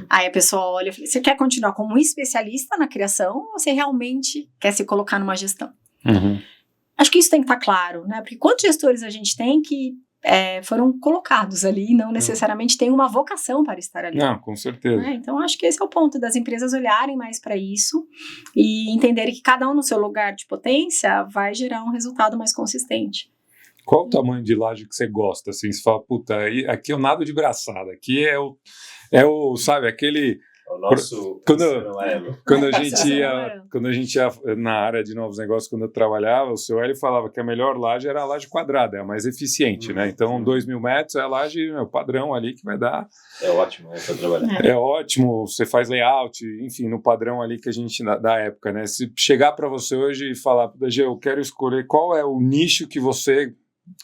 Aí a pessoa olha e fala, você quer continuar como um especialista na criação ou você realmente quer se colocar numa gestão? Uhum. Acho que isso tem que estar claro, né? Porque quantos gestores a gente tem que foram colocados ali e não necessariamente têm uma vocação para estar ali? Não, com certeza. Então acho que esse é o ponto das empresas olharem mais para isso e entenderem que cada um no seu lugar de potência vai gerar um resultado mais consistente. Qual o tamanho de laje que você gosta? Assim, você fala, puta, aqui eu nado de braçada, aqui é o sabe, aquele... O nosso... Quando a gente ia na área de novos negócios, quando eu trabalhava, o seu Hélio falava que a melhor laje era a laje quadrada, é a mais eficiente, né? Então, 2.000 metros é a laje padrão ali que vai dar... É ótimo, para trabalhar. É ótimo, você faz layout, enfim, no padrão ali que a gente, da época, né? Se chegar para você hoje e falar, DG, eu quero escolher qual é o nicho que você...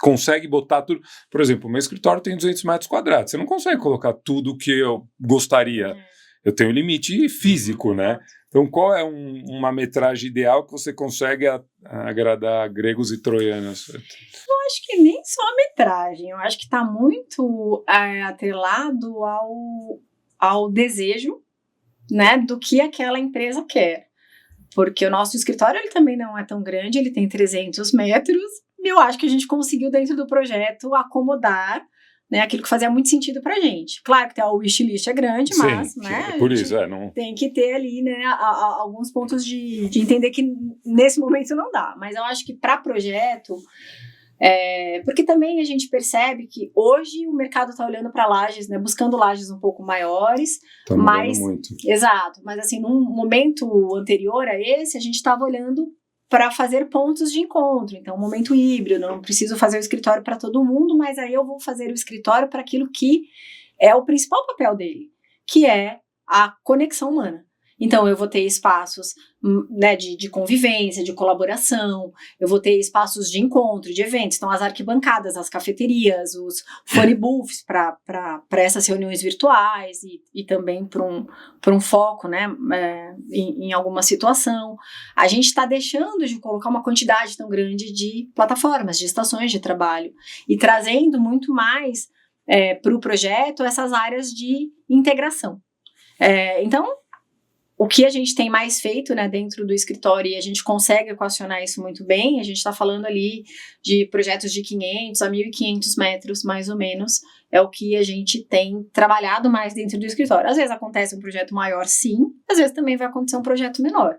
consegue botar tudo, por exemplo, o meu escritório tem 200 metros quadrados, você não consegue colocar tudo o que eu gostaria, eu tenho limite físico, né? Então qual é uma metragem ideal que você consegue agradar gregos e troianos? Eu acho que nem só a metragem, eu acho que está muito atrelado ao desejo, né, do que aquela empresa quer, porque o nosso escritório ele também não é tão grande, ele tem 300 metros, eu acho que a gente conseguiu, dentro do projeto, acomodar, né, aquilo que fazia muito sentido pra gente. Claro que a wishlist é grande, mas sim, né, por isso, não... tem que ter ali, né, alguns pontos de entender que nesse momento não dá. Mas eu acho que para projeto, porque também a gente percebe que hoje o mercado está olhando para lajes, né, buscando lajes um pouco maiores. Tá mudando muito. Exato, mas assim, num momento anterior a esse, a gente estava olhando para fazer pontos de encontro, então um momento híbrido, não preciso fazer o escritório para todo mundo, mas aí eu vou fazer o escritório para aquilo que é o principal papel dele, que é a conexão humana. Então eu vou ter espaços, né, de convivência, de colaboração, eu vou ter espaços de encontro, de eventos, então as arquibancadas, as cafeterias, os phone booths para essas reuniões virtuais e também para um foco, né, em alguma situação. A gente está deixando de colocar uma quantidade tão grande de plataformas, de estações de trabalho e trazendo muito mais para o projeto essas áreas de integração. Então, o que a gente tem mais feito, né, dentro do escritório, e a gente consegue equacionar isso muito bem, a gente está falando ali de projetos de 500 a 1.500 metros, mais ou menos, é o que a gente tem trabalhado mais dentro do escritório. Às vezes acontece um projeto maior, sim, às vezes também vai acontecer um projeto menor.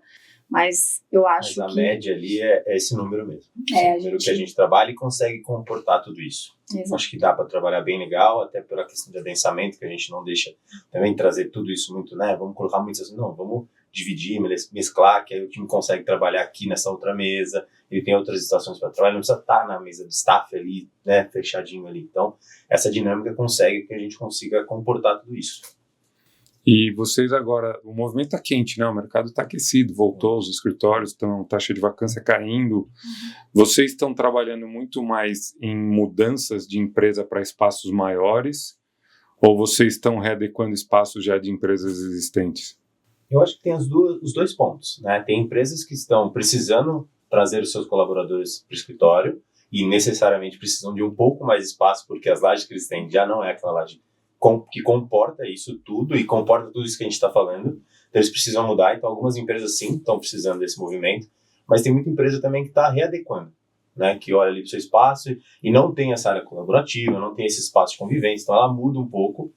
Mas eu acho Mas a que... média ali é esse número mesmo. É, Esse número que a gente trabalha e consegue comportar tudo isso. Exato. Acho que dá para trabalhar bem legal, até pela questão de adensamento, que a gente não deixa também trazer tudo isso muito, né? Vamos colocar muito assim, não, vamos dividir, mesclar, que aí o time consegue trabalhar aqui nessa outra mesa, ele tem outras estações para trabalhar, não precisa estar na mesa de staff ali, né, fechadinho ali. Então, essa dinâmica consegue que a gente consiga comportar tudo isso. E vocês agora, o movimento está quente, né? O mercado está aquecido, voltou, os escritórios estão, taxa de vacância caindo. Vocês estão trabalhando muito mais em mudanças de empresa para espaços maiores, ou vocês estão readequando espaços já de empresas existentes? Eu acho que tem os dois pontos, né? Tem empresas que estão precisando trazer os seus colaboradores para o escritório e necessariamente precisam de um pouco mais de espaço, porque as lajes que eles têm já não é aquela laje que comporta isso tudo e comporta tudo isso que a gente está falando. Então eles precisam mudar. Então algumas empresas sim estão precisando desse movimento, mas tem muita empresa também que está readequando, né? Que olha ali para o seu espaço e não tem essa área colaborativa, não tem esse espaço de convivência. Então ela muda um pouco,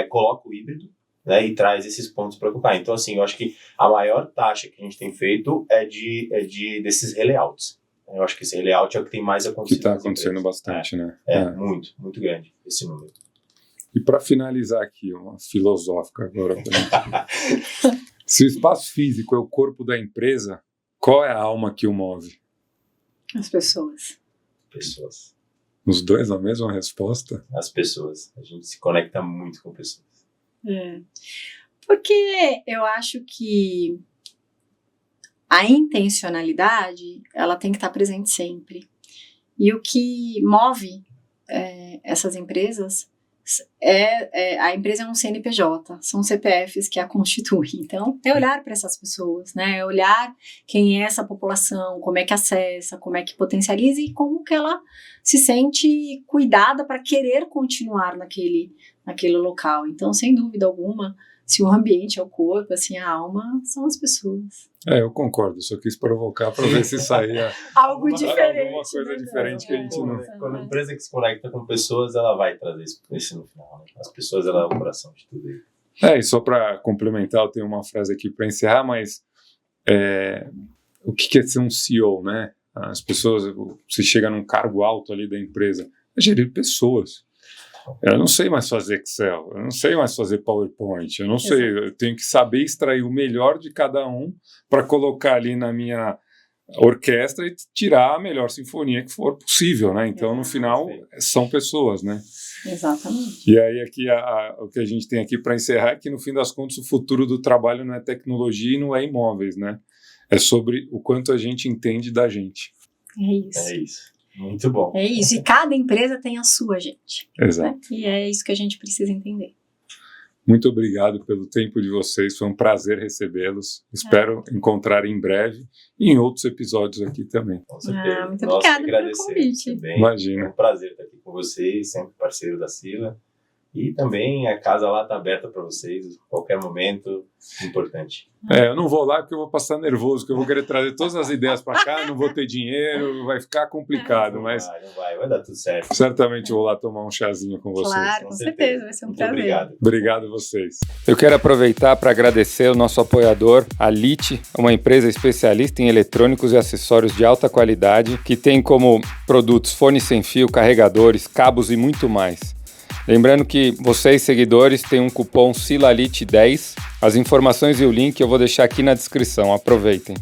coloca o híbrido, né, e traz esses pontos para colocar. Então, assim, eu acho que a maior taxa que a gente tem feito é desses relayouts. Eu acho que esse relayout é o que tem mais acontecido. Que está acontecendo bastante, né? Muito, muito grande esse número. E para finalizar aqui, uma filosófica agora. Se o espaço físico é o corpo da empresa, qual é a alma que o move? As pessoas. Pessoas. Os dois a mesma resposta? As pessoas. A gente se conecta muito com pessoas. Porque eu acho que a intencionalidade, ela tem que estar presente sempre. E o que move essas empresas a empresa é um CNPJ, são CPFs que a constituem. Então, é olhar para essas pessoas, né? É olhar quem é essa população, como é que acessa, como é que potencializa e como que ela se sente cuidada para querer continuar naquele local. Então, sem dúvida alguma, se o ambiente é o corpo, assim, a alma são as pessoas. Eu concordo, só quis provocar para ver se saía algo diferente. Alguma coisa diferente que a gente não... Quando a empresa que se conecta com pessoas, ela vai trazer isso no final, né? As pessoas, ela é o coração de tudo isso. E só para complementar, eu tenho uma frase aqui para encerrar, mas o que é ser um CEO, né? As pessoas, você chega num cargo alto ali da empresa, é gerir pessoas. Eu não sei mais fazer Excel, eu não sei mais fazer PowerPoint, eu não sei, eu tenho que saber extrair o melhor de cada um para colocar ali na minha orquestra e tirar a melhor sinfonia que for possível, né? Então, no final, são pessoas, né? Exatamente. E aí, aqui, o que a gente tem aqui para encerrar é que, no fim das contas, o futuro do trabalho não é tecnologia e não é imóveis, né? É sobre o quanto a gente entende da gente. É isso. Muito bom. É isso, e cada empresa tem a sua, gente. Exato. Né? E é isso que a gente precisa entender. Muito obrigado pelo tempo de vocês, foi um prazer recebê-los. Espero encontrar em breve e em outros episódios aqui também. Com certeza. Muito obrigada pelo convite. Também. Imagina. É um prazer estar aqui com vocês, sempre parceiro da Sila. E também a casa lá está aberta para vocês, a qualquer momento, importante. Eu não vou lá porque eu vou passar nervoso, porque eu vou querer trazer todas as ideias para cá, não vou ter dinheiro, vai ficar complicado, mas... Não vai dar tudo certo. Certamente eu vou lá tomar um chazinho com vocês. Claro, com certeza, vai ser um prazer. Obrigado. Obrigado a vocês. Eu quero aproveitar para agradecer o nosso apoiador, a LIT, uma empresa especialista em eletrônicos e acessórios de alta qualidade, que tem como produtos fones sem fio, carregadores, cabos e muito mais. Lembrando que vocês, seguidores, têm um cupom SILALIT10. As informações e o link eu vou deixar aqui na descrição. Aproveitem.